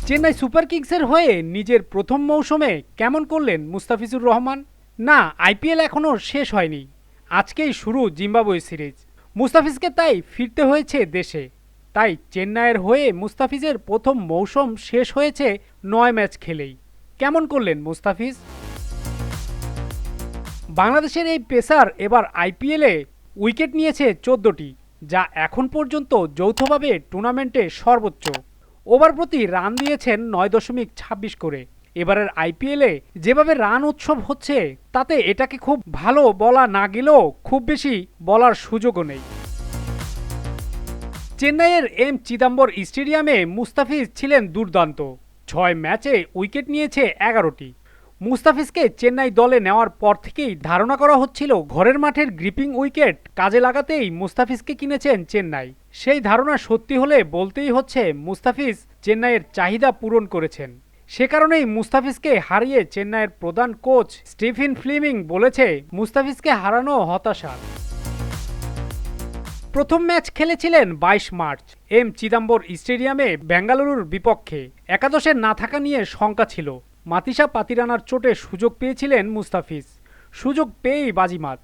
Chennai super কিংসের হয়ে নিজের প্রথম মৌসুমে কেমন করলেন মুস্তাফিজুর রহমান? না, আইপিএল এখনও শেষ হয়নি, আজকেই শুরু জিম্বাবুয়ে সিরিজ। মুস্তাফিজকে তাই ফিরতে হয়েছে দেশে। তাই চেন্নাইয়ের হয়ে মুস্তাফিজের প্রথম মৌসুম শেষ হয়েছে 9 ম্যাচ খেলেই। কেমন করলেন মুস্তাফিজ? বাংলাদেশের এই পেসার এবার আইপিএলে উইকেট নিয়েছে 14টি, যা এখন পর্যন্ত যৌথভাবে টুর্নামেন্টে সর্বোচ্চ। ওভার প্রতি রান দিয়েছেন 9.26 করে। এবারের আইপিএলে যেভাবে রান উৎসব হচ্ছে তাতে এটাকে খুব ভালো বলা না গেলেও খুব বেশি বলার সুযোগও নেই। চেন্নাইয়ের এম চিদাম্বর স্টেডিয়ামে মুস্তাফিজ ছিলেন দুর্দান্ত। 6 ম্যাচে উইকেট নিয়েছে 11টি। মুস্তাফিজকে চেন্নাই দলে নেওয়ার পর থেকেই ধারণা করা হচ্ছিল ঘরের মাঠের গ্রিপিং উইকেট কাজে লাগাতেই মুস্তাফিজকে কিনেছেন চেন্নাই। সেই ধারণা সত্যি হলে বলতেই হচ্ছে মুস্তাফিজ চেন্নাইয়ের চাহিদা পূরণ করেছেন। সে কারণেই মুস্তাফিজকে হারিয়ে চেন্নাইয়ের প্রধান কোচ স্টিফেন ফ্লেমিং বলেছে মুস্তাফিজকে হারানো হতাশার। প্রথম ম্যাচ খেলেছিলেন 22 মার্চ এম চিদাম্বর স্টেডিয়ামে বেঙ্গালুরুর বিপক্ষে। একাদশের না থাকা নিয়ে শঙ্কা ছিল। মাতিসা পাতিরানার চোটে সুযোগ পেয়েছিলেন মুস্তাফিজ। সুযোগ পেয়েই বাজিমাত।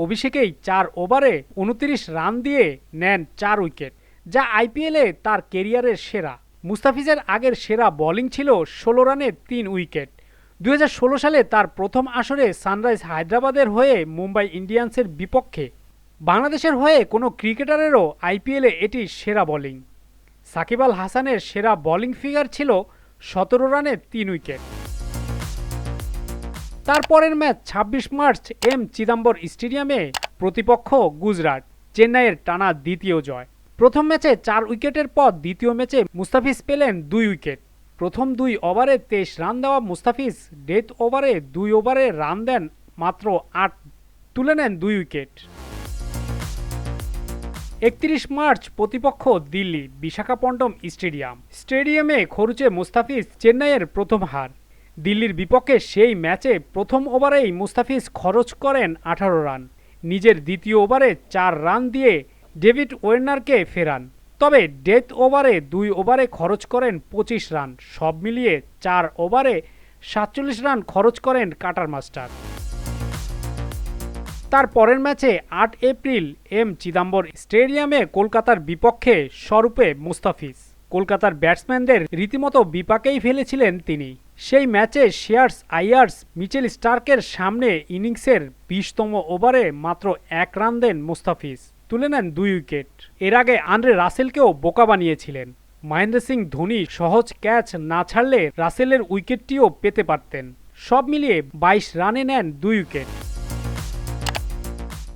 অভিষেকেই 4 ওভারে 29 রান দিয়ে নেন 4 উইকেট, যা আইপিএলে তার কেরিয়ারের সেরা। মুস্তাফিজের আগের সেরা বোলিং ছিল 16 রানে 3 উইকেট। 2016 সালে তার প্রথম আসরে সানরাইজ হায়দ্রাবাদের হয়ে মুম্বাই ইন্ডিয়ান্সের বিপক্ষে। বাংলাদেশের হয়ে কোনো ক্রিকেটারেরও আইপিএলে এটি সেরা বোলিং। সাকিব আল হাসানের সেরা বোলিং ফিগার ছিল 17 রানে 3 উইকেট। তারপরের ম্যাচ 26 মার্চ এম চিদাম্বর স্টেডিয়ামে, প্রতিপক্ষ গুজরাট। চেন্নাইয়ের টানা দ্বিতীয় জয়। প্রথম ম্যাচে 4 উইকেটের পর দ্বিতীয় ম্যাচে মুস্তাফিজ পেলেন 2 উইকেট। প্রথম 2 ওভারে 23 রান দেওয়া মুস্তাফিজ ডেথ ওভারে 2 ওভারে রান দেন মাত্র 8, তুলে নেন 2 উইকেট। 31 মার্চ প্রতিপক্ষ দিল্লি, বিশাখাপট্টনম স্টেডিয়ামে খরুচে মুস্তাফিজ চেন্নাইয়ের প্রথম হার। দিল্লির বিপক্ষে সেই ম্যাচে প্রথম ওভারেই মুস্তাফিজ খরচ করেন 18 রান। নিজের দ্বিতীয় ওভারে 4 রান দিয়ে ডেভিড ওয়ার্নারকে ফেরান। তবে ডেথ ওভারে 2 ওভারে খরচ করেন 25 রান। সব মিলিয়ে 4 ওভারে 47 রান খরচ করেন কাটার মাস্টার। তার পরের ম্যাচে 8 এপ্রিল এম চিদাম্বর স্টেডিয়ামে কলকাতার বিপক্ষে স্বরূপে মুস্তাফিজ কলকাতার ব্যাটসম্যানদের রীতিমতো বিপাকেই ফেলেছিলেন তিনি। সেই ম্যাচে শেয়ার্স আইয়ার্স মিচেল স্টার্কের সামনে ইনিংসের 20তম ওভারে মাত্র 1 রান দেন মুস্তাফিজ, তুলে নেন 2 উইকেট। এর আগে আন্দ্রে রাসেলকেও বোকা বানিয়েছিলেন। মহেন্দ্র সিং ধোনি সহজ ক্যাচ না ছাড়লে রাসেলের উইকেটটিও পেতে পারতেন। সব মিলিয়ে 22 রানে নেন 2 উইকেট।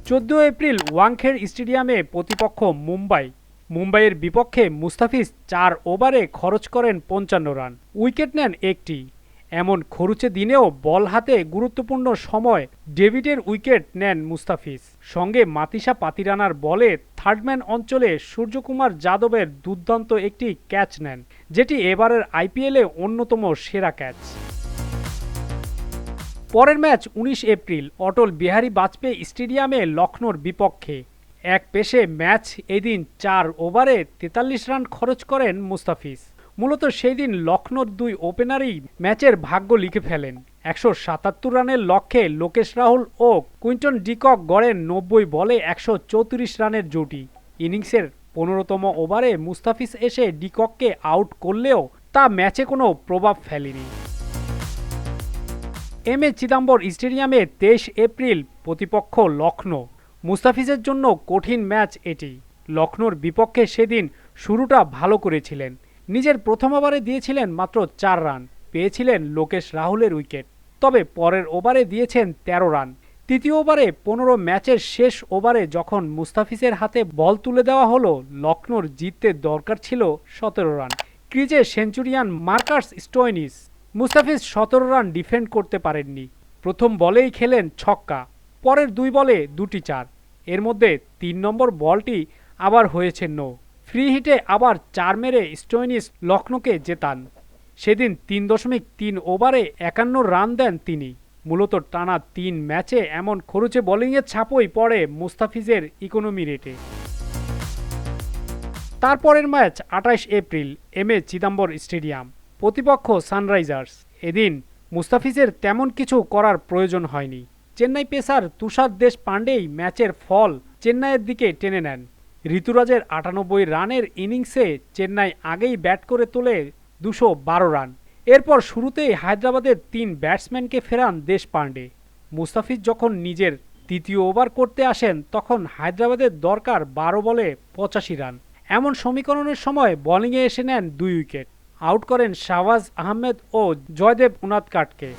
14 এপ্রিল ওয়াংখেড় স্টেডিয়ামে প্রতিপক্ষ মুম্বাইয়ের বিপক্ষে মুস্তাফিজ 4 ওভারে খরচ করেন 55 রান, উইকেট নেন 1টি। এমন খরুচে দিনেও বল হাতে গুরুত্বপূর্ণ সময় ডেভিডের উইকেট নেন মুস্তাফিজ। সঙ্গে মাতিসা পাতিরানার বলে থার্ডম্যান অঞ্চলে সূর্যকুমার যাদবের দুর্দান্ত একটি ক্যাচ নেন, যেটি এবারের আইপিএলে অন্যতম সেরা ক্যাচ। পরের ম্যাচ 19 এপ্রিল অটল বিহারী বাজপেয়ী স্টেডিয়ামে লখনৌর বিপক্ষে। এক পেশে ম্যাচ এদিন 4 ওভারে 43 রান খরচ করেন মুস্তাফিজ। মূলত সেই দিন লখনৌর 2 ওপেনারই ম্যাচের ভাগ্য লিখে ফেলেন। 177 রানের লক্ষ্যে লোকেশ রাহুল ও কুইন্টন ডিকক গড়েন 90 বলে 134 রানের জুটি। ইনিংসের 15তম ওভারে মুস্তাফিজ এসে ডিকককে আউট করলেও তা ম্যাচে কোনো প্রভাব ফেলেনি। এম এ চিদাম্বর স্টেডিয়ামে 23 এপ্রিল প্রতিপক্ষ লখনৌ। মুস্তাফিজের জন্য কঠিন ম্যাচ এটি। লখনৌর বিপক্ষে সেদিন শুরুটা ভালো করেছিলেন। নিজের প্রথম ওভারে দিয়েছিলেন মাত্র 4 রান, পেয়েছিলেন লোকেশ রাহুলের উইকেট। তবে পরের ওভারে দিয়েছেন 13 রান। তৃতীয় ওভারে 15 ম্যাচের শেষ ওভারে যখন মুস্তাফিজের হাতে বল তুলে দেওয়া হলো, লখনৌর জিততে দরকার ছিল 17 রান। ক্রিজে centurion Marcus Stoinis. Mustafiz 17 run defend করতে পারেননি। প্রথম বলেই খেলেন ছক্কা, পরের 2 বলে 2টি 4। এর মধ্যে 3 নম্বর বলটি আবার হয়েছে নো। ফ্রি হিটে আবার 4 মেরে স্টোয়নিস লখনৌকে জেতান। সেদিন 3.3 ওভারে 51 রান দেন তিনি। মূলত টানা 3 ম্যাচে এমন খরুচে বোলিংয়ের ছাপই পড়ে মুস্তাফিজের ইকোনমি রেটে। তারপরের match 28 April M A Chidambar stadium, প্রতিপক্ষ সানরাইজার্স। এদিন মুস্তাফিজের তেমন কিছু করার প্রয়োজন হয়নি। চেন্নাই পেসার তুষার দেশপান্ডেই ম্যাচের ফল চেন্নাইয়ের দিকে টেনে নেন। ঋতুরাজের ৯৮ রানের ইনিংসে চেন্নাই আগেই ব্যাট করে তোলে ২১২ রান। এরপর শুরুতেই হায়দ্রাবাদের ৩ ব্যাটসম্যানকে ফেরান দেশপান্ডে। মুস্তাফিজ যখন নিজের তৃতীয় ওভার করতে আসেন তখন হায়দ্রাবাদের দরকার ১২ বলে ৮৫ রান। এমন সমীকরণের সময় বোলিংয়ে এসে নেন ২ উইকেট। আউট করেন শাহবাজ আহমেদ ও জয়দেব উনাদকাটকে।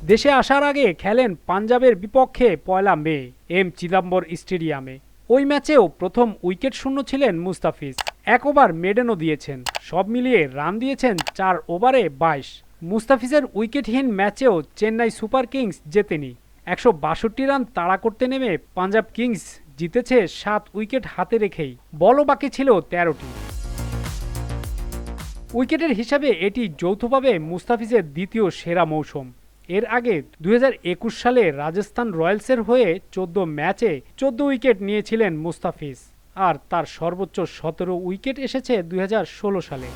দেশে আসার আগে খেলেন পাঞ্জাবের বিপক্ষে ১লা মে এম চিদাম্বর স্টেডিয়ামে। ওই ম্যাচেও প্রথম উইকেট শূন্য ছিলেন মুস্তাফিজ। ১ ওভার মেডেনও দিয়েছেন। সব মিলিয়ে রান দিয়েছেন ৪ ওভারে ২২। মুস্তাফিজের উইকেটহীন ম্যাচেও চেন্নাই সুপার কিংস জেতেনি। ১৬২ রান তাড়া করতে নেমে পাঞ্জাব কিংস জিতেছে ৭ উইকেট হাতে রেখেই। বলও বাকি ছিল ১৩টি। উইকেটের হিসাবে এটি যৌথভাবে মুস্তাফিজের দ্বিতীয় সেরা মৌসুম। এর আগে ২০২১ সালে রাজস্থান রয়্যালসের হয়ে ১৪ ম্যাচে ১৪ উইকেট নিয়েছিলেন মুস্তাফিজ, আর তার সর্বোচ্চ ১৭ উইকেট এসেছে ২০১৬ সালে।